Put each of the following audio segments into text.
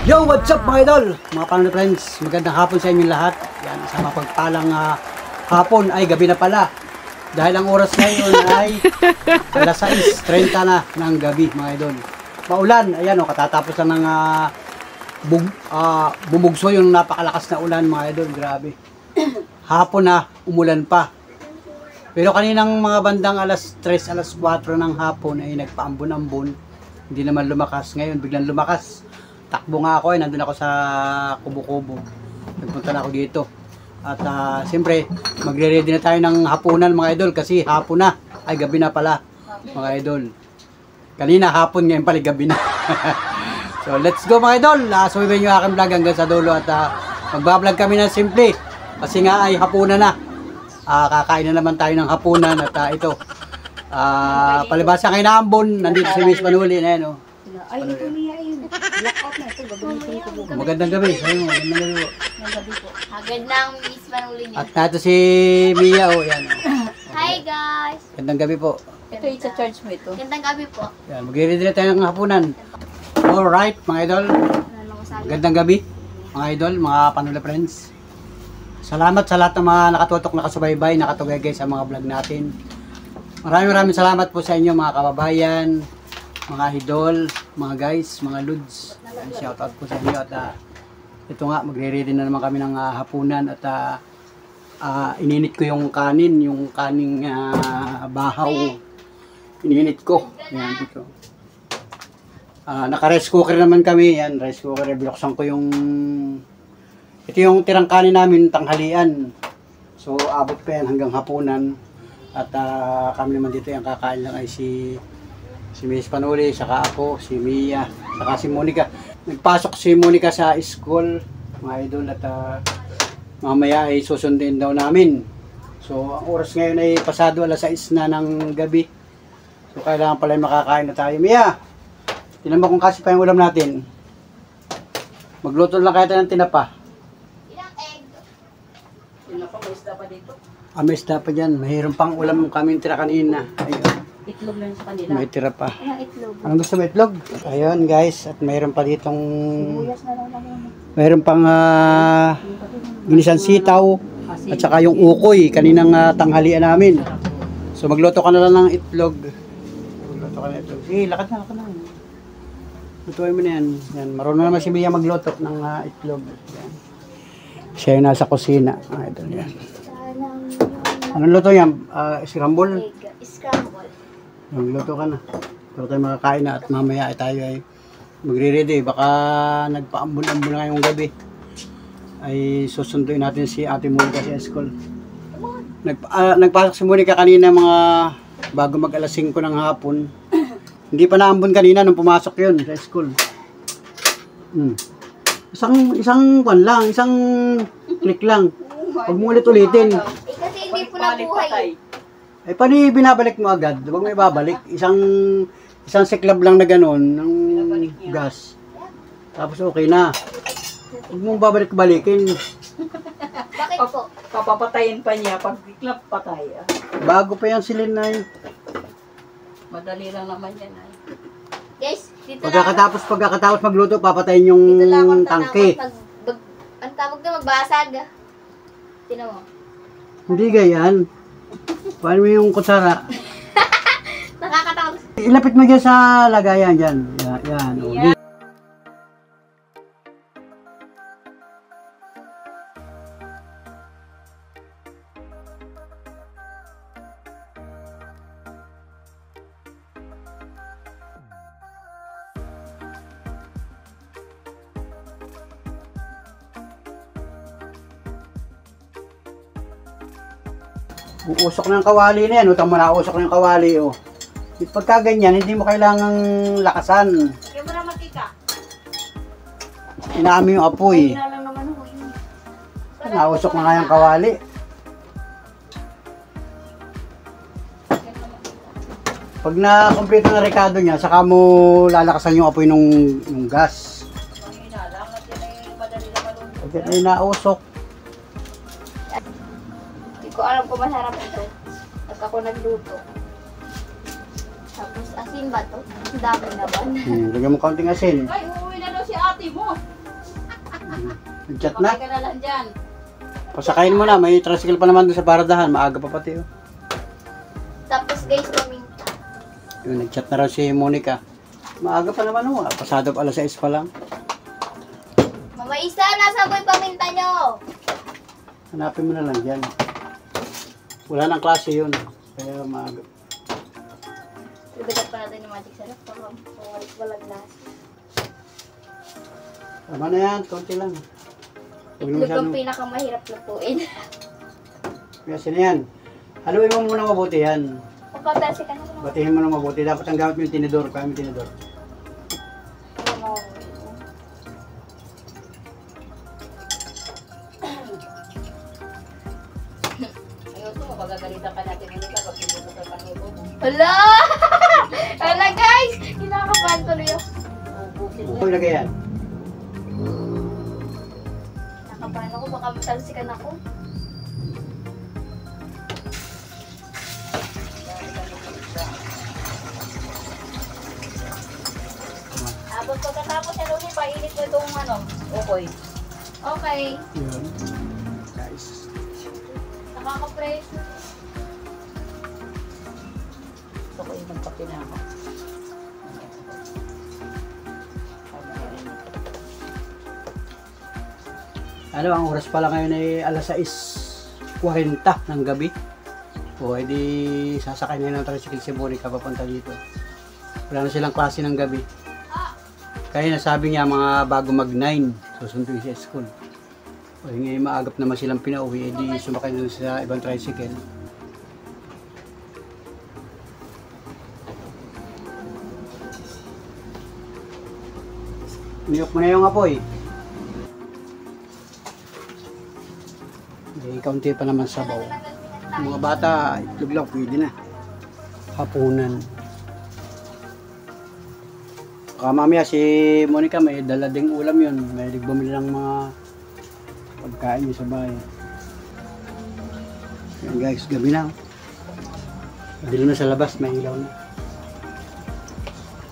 Yo, what's up mga idol? Mga panonood friends, magandang hapon sa inyo lahat. Yan, sa mapagpalang hapon ay gabi na pala. Dahil ang oras ngayon ay alas 6:30 na ng gabi mga idol. Maulan, ayan o, katatapos na ng bumugso yung napakalakas na ulan mga idol, grabe. Hapon na, umulan pa. Pero kaninang mga bandang alas 3, alas 4 ng hapon ay nagpaambon-ambon. Hindi naman lumakas. Ngayon, biglang lumakas. Takbo nga ako, nandun ako sa kubo-kubo. Nagpunta na ako dito. At siyempre, magre-ready na tayo ng hapunan mga idol kasi hapon na. Ay, gabi na pala mga idol. Kanina hapon, ngayon pala gabi na. So, let's go mga idol. Sumibayin nyo aking vlog hanggang sa dulo at magbablog kami ng simple. Kasi nga ay hapunan na. Kakain na naman tayo ng hapunan at ito. Palibasa kayo na ambon. Nandito si Miss Manuli na yan. Ay, ito niya yun. Blackout na ito. Gagamitin ko bukas. Magandang gabi. Ayun, magandang gabi po. Gabi po. Magandang Miss Manuli niya. At nato si Mia. Yan. Hi guys! Magandang gabi po. Ito, i-charge mo ito. Magandang gabi po. Yan, mag-ready na tayo ng hapunan. Alright, mga idol. Magandang gabi, mga idol, mga Panula friends. Salamat sa lahat ng mga nakatutok, nakasubaybay, nakatugay sa mga vlog natin. Maraming salamat po sa inyo mga kababayan, mga idol, mga guys, mga lods. Shout out po sa inyo at ito nga, magre-ready na naman kami ng hapunan at ininit ko yung kaning bahaw. Ininit ko. Yan, dito. Naka-rice cooker naman kami. Yan, rice cooker. Binuksan ko yung... Ito yung tirang kanin namin, tanghalian. So, abot pa yan hanggang hapunan. At kami naman dito, yung kakain lang ay si Miss Panuli, saka ako, si Mia, saka si Monica. Nagpasok si Monica sa school, mga idol, at mamaya ay susundin daw namin. So, ang oras ngayon ay pasado alas 6 na ng gabi. So, kailangan pala makakain na tayo. Mia, tinan mo kung kasi pa yung ulam natin. Magluto lang kaya tayo ng tinapa. Ilang egg? Tinapa, may isda pa dito. May isda pa dyan. Mayroon pang ulam kami tira kanina. Ayun. Itlog lang sa kanila. May tira pa. Ilang itlog? Anong gusto mo, itlog? Ayun guys, at mayroon pa ditong... Buyas na lang lang yun. Mayroon pang ginisang sitaw at saka yung ukoy kaninang tanghalian namin. So magluto ka na lang ng itlog. Magluto ka ng itlog. Sige, lakad na. Lutuin mo na yan. Yan. Marunong naman si Mia magluto ng itlog. Yan. Siya yung nasa kusina. Idol yan. Anong luto yan? Scramble? Egg. Scramble. Magluto ka na. Pero tayo makakain na at mamaya ay tayo ay magre-ready. Baka nagpaambon-ambon na ngayong gabi. Ay susunduin natin si Ate Monica sa school. Nagpasok si Monica kanina mga bago mag alas 5 ng hapon. Hindi pa naambon kanina nung pumasok yun sa school. Isang kwan lang, isang click lang. Huwag mo ulit-ulitin. Kasi hindi po nabuhay. Ay, paano binabalik mo agad? Huwag mo ibabalik. Isang siklab lang na gano'n ng gas. Tapos okay na. Huwag mong babalik-balikin. Bakit po? Papapatayin pa niya. Pag iklap, patay. Bago pa yan silin na yun. Madali lang naman yan. Guys, dito Pagkakatapos magluto, papatayin yung dito lang ako tangke. Ang tawag na magbasag. Tinan mo. Hindi ganyan. Paano mo yung kutsara? Nakakatawag. Ilapit mo dyan sa lagayan dyan. Yan. Okay. Uusok ng kawali na yan. Utang mo na usok ng kawali. Oh. Pagka ganyan, hindi mo kailangang lakasan. Kaya mo na matika. Inaami yung apoy. Kaya lang naman ho. Nausok na nga yung kawali. Pag na-complete na rekado niya, saka mo lalakasan yung apoy ng gas. Mahina lang. At yan ay madali na malunod. Pag yan ay nausok. Hindi ko alam kung masarap ito. At ako nagluto. Tapos asin ba to? Ang dami naman. Lagyan mo kaunting asin. Ay, uuwi na daw si ate mo. Nag-chat na. Makay ka na lang dyan. Pasakayin mo na, may tricycle pa naman doon sa baradahan. Maaga pa pati oh. Tapos guys, paminta. Yun, nag-chat na raw si Monica. Maaga pa naman oh. Pasado pa alas 6 pa lang. Mama Isa, nasa boy paminta nyo? Hanapin mo na lang dyan. Wala nang klase yun. Kaya maaga. Ibigat pa natin yung magic sarap. Walang glass. Tama na yan, konti lang. Huwag mo Itlog ang masyadong... pinakamahirap lutuin. Kasi na yan. Haluin mo muna mabuti yan. Magpapelsi ka na naman. Batihin mo na mabuti. Dapat ang gamit mo yung tinidor. Kaya yung tinidor. Ayun mo, pagagalitan ka natin ulit kapag hindi mo sa panubo. Hala! Hala guys! Kinakabahan tuloy ako. Huwag lagay yan. Nakabahan ako, baka matalsikan ako. Abot pagkatapos yan ulit, painit mo itong ukoy. Okay. Yun. Guys. Nakaka-fresh. Gusto ko yung magkape na ako. Ano, ang oras pala ngayon ay alas 6:40 ng gabi. O, edi sasakay na ng tricycle si Monica papunta dito. Wala na silang klase ng gabi. Kaya nasabi niya mga bago mag-9, susunduin sa school. O, ngayon maagap naman silang pinauwi, edi sumakay na sa ibang tricycle. Niyok mo na yung apoy. May kaunti pa naman sabaw. Yung mga bata, itlog lang, pwede na. Hapunan. Baka mamaya si Monica may dala ding ulam yun. May bumili ng mga pagkain niya sa bahay. Yan guys, gabi na. Madilo na sa labas, may ilaw na.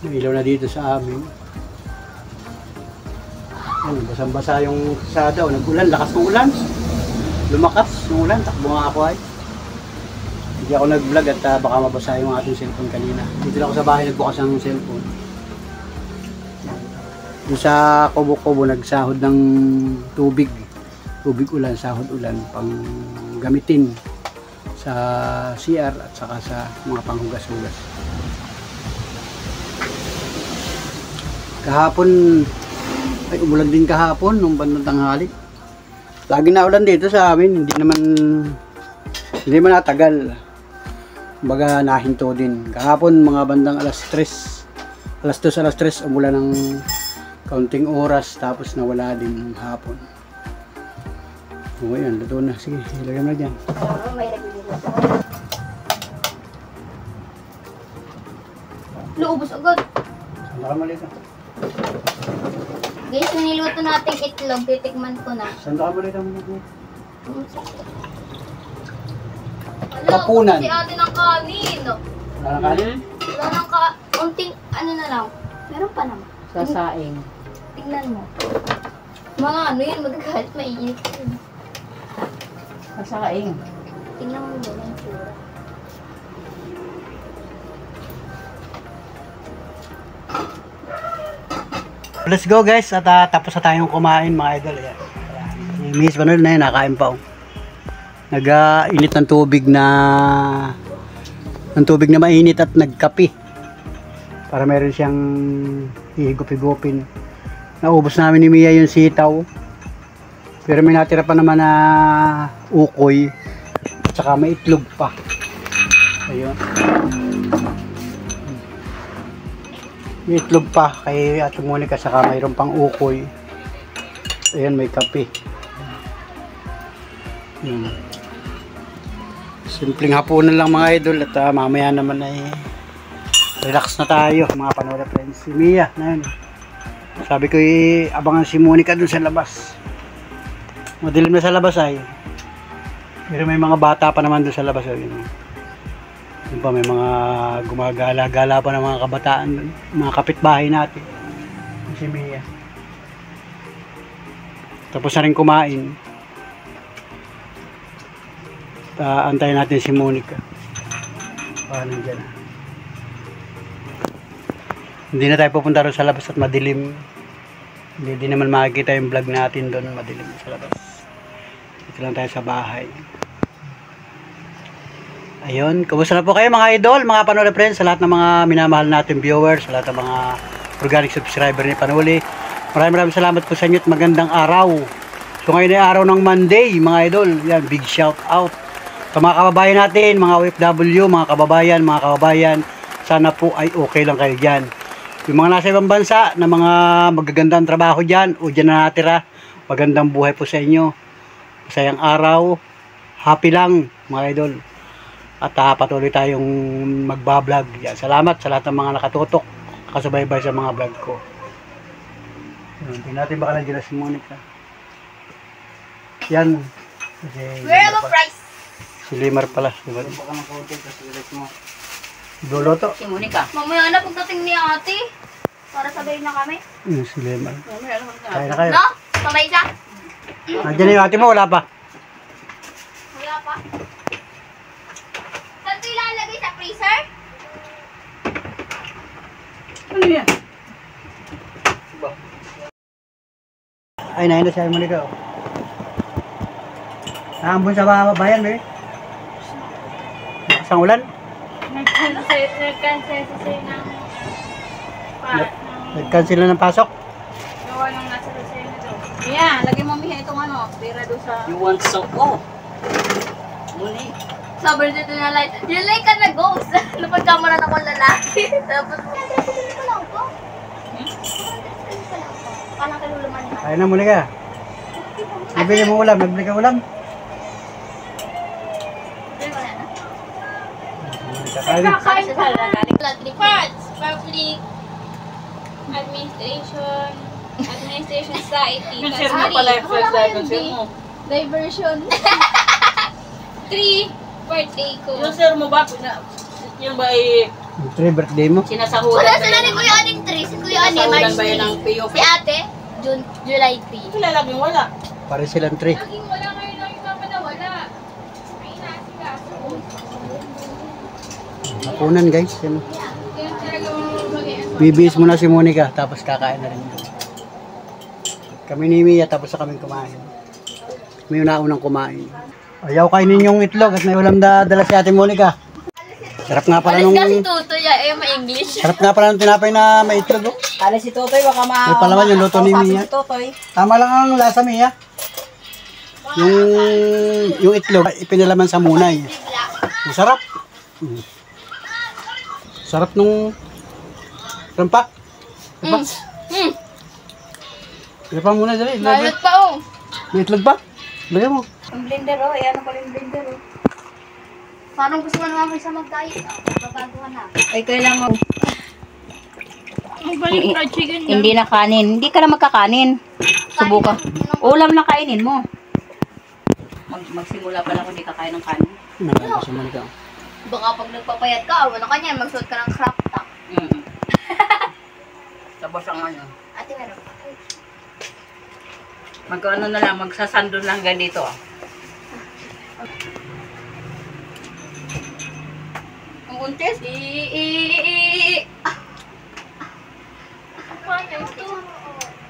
May ilaw na dito sa amin. Yan, basang-basa yung kasada. Nag-ulan, lakas ng ulan. Lumakas yung ulan, takbo nga ako ay. Hindi ako nag-vlog at baka mabasa yung ating cellphone kanina. Dito lang ako sa bahay nagbukas ang cellphone. Doon sa kubo-kubo nagsahod ng tubig. Tubig ulan, sahod ulan pang gamitin sa CR at saka sa mga panghugas-hugas. Kahapon, ay umulan din kahapon nung bandang tanghali. Lagi na ulan dito sa amin, hindi naman natagal. Kumbaga nahinto din. Kahapon mga bandang alas 3, alas 3 umulan ng kaunting oras tapos nawala din hapon. O yan, luto na. Sige, ilagay mo na dyan. May nagluluto. Luubos agad. Saan ka mali ka? Guys, naniluto nating itlog, titikman ko na. Saan ka mali ka? Hapunan. Hapunan. Si ate ng kanin. Wala na kanin? Wala nang unting, ano na lang. Meron pa naman. Sasaing. Tingnan mo. Mga ano yun, magagalit, mainit yun. Sasaing. Tingnan mo yun, yung tsura. Let's go guys at tapos na tayong kumain mga idol. Ayan. Si Miss Manuel na yun, nakain pa. Nag-init ng tubig na mainit at nagkape para meron siyang hihigop-higopin. Naubos namin ni Mia yung sitaw, pero may natira pa naman na ukoy at saka may itlog pa. Ayun, may itlog pa kay Ate Monica, saka mayroon pang ukoy. Ayan, may kape. Simpleng hapunan lang mga idol at mamaya naman ay relax na tayo mga panood friends. Si Mia na yun. Sabi ko abangan si Monica dun sa labas. Madilim na sa labas ay. Pero may mga bata pa naman dun sa labas. Yun pa, may mga gumagala-gala pa ng mga kabataan dun. Mga kapitbahay natin. Si Mia. Tapos na rin kumain. Antayin natin si Monica. Nandiyan na. Hindi na tayo pupunta rin sa labas at madilim. Hindi din naman makikita yung vlog natin doon, madilim sa labas. Dito lang tayo sa bahay. Ayun, kumusta na po kayo mga idol, mga Panuli friends, sa lahat ng mga minamahal natin viewers, sa lahat ng mga organic subscriber ni Panuli. Maraming salamat po sa inyo at magandang araw. So ngayon ay araw ng Monday mga idol. Yan, big shout out sa mga kababayan natin, mga OFW, mga kababayan, sana po ay okay lang kayo dyan. Yung mga nasa ibang bansa na mga magagandang trabaho dyan o dyan na natira, magandang buhay po sa inyo. Masayang araw, happy lang mga idol. At patuloy tayong magbablog. Yan, salamat sa lahat ng mga nakatutok, nakasubaybay sa mga vlog ko. Tingnan natin baka nandiyan na si Monica. Yan. Where are the price? Si Limar pala. Luluto. Si Monica. Mamaya na pagdating ni ate. Para sabayin na kami. Si Limar. Kaya na kayo. No? Sabay siya? Nandiyan na yung ate mo, wala pa. Wala pa. Saan ito ilalagay sa freezer? Ano yan? Ay, nahin na siya yung Monica. Naambon sa bayan, eh. Isang ulan. Nag-cancel sa'yo ng Nag-cancel na ng pasok. gawa ng nasa sa'yo na to. Yeah, lagay mo miha itong ano, pera doon sa... You want some? Oh! Muni. Sabi dito na light. Yung like ka na ghost. Lupad ka mo na ako lalaki. Tapos mo. Nandito ko lang po. Paano kayo luman na? Ayun na, Monica. Nabili mo ulam, nagbili ka ulam. Kakain sa galing. Parts, public administration, administration society, Consider mo pala yung first life. Consider mo. diversion, 3, birthday ko. Yung sir mo ba? Yung ba ay Yung 3 birthday mo. sinasahudan Wala ba sila ni yun? Kuya Aning 3. Si Kuya Aning Sinasahudan March ba yun ng 3. POP? Si ate, July 3. Wala lang yung wala. Pare silang 3. Laging wala ngayon lang yung mama na wala. May inaasikaso. Hapunan guys. Yan. Kaya talaga mag-i-effort. Bibis muna si Monica, tapos kakain na rin yun. Kami ni Mia, tapos na kami kumain. Kami yung naunang kumain. Ayaw kainin yung itlog at may ulam dala si Ate Monica. Sarap nga pala Alis nung... kasi tuto ya, ma-English. Sarap nga pala nung tinapay na may itlog. Oh. Kala si Totoy, baka May palaman yung luto ni Mia. Tama lang ang lasa, Mia. Yung itlog, ipinalaman sa munay. Masarap. Sarap nung rampak. Rampak. Rampak muna dali. Malat pa oh. May itlog pa? Lagyan mo. Ang blender oh, ayan ang pala yung blender oh. Parang gusto mo naman isa mag-diet. Babaguhan na. Ay, kailangan mo. Ang balik fried chicken na. Hindi na kanin. Hindi ka na magkakanin. Subukan. Ulam na kainin mo. Magsimula pa lang kung hindi kakain ng kanin. Nakain ko si Monica. Baka pag nagpapayat ka, wala ka niyan, magsuot ka ng crop top. Tapos ang ano. Ate, meron pa. Magkano na lang, magsasando lang ganito. Ang buntis.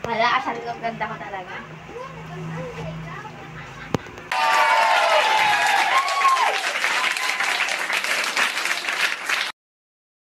Wala, asal ko, ganda ko talaga.